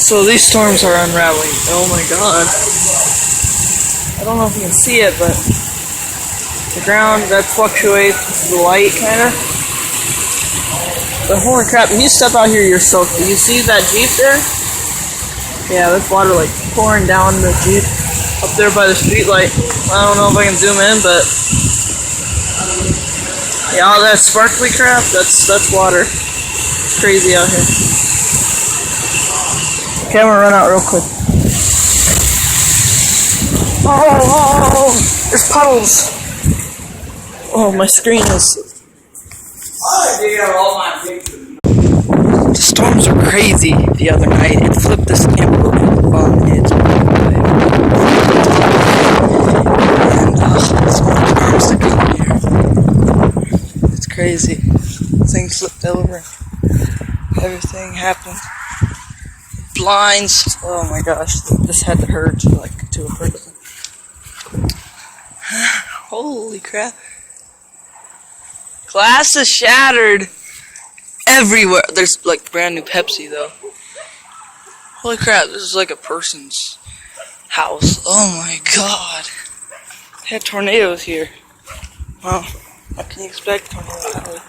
So these storms are unraveling. Oh my god. I don't know if you can see it, but the ground that fluctuates, the light kinda. But holy crap, if you step out here, you're soaked. Do you see that Jeep there? Yeah, there's water like pouring down the Jeep up there by the street light. I don't know if I can zoom in, but yeah, all that sparkly crap, that's water. It's crazy out here. Okay, I'm gonna run out real quick. Oh, there's puddles. Oh, my screen is. The storms were crazy the other night. It flipped this camper on the edge of the highway. And it's one of the arms to come here. It's crazy. Things flipped over. Everything happened. Blinds. Oh my gosh, this had to hurt like to a person. Holy crap. Glass is shattered everywhere. There's like brand new Pepsi though. Holy crap, this is like a person's house. Oh my god. They had tornadoes here. Wow. What can you expect? Tornadoes.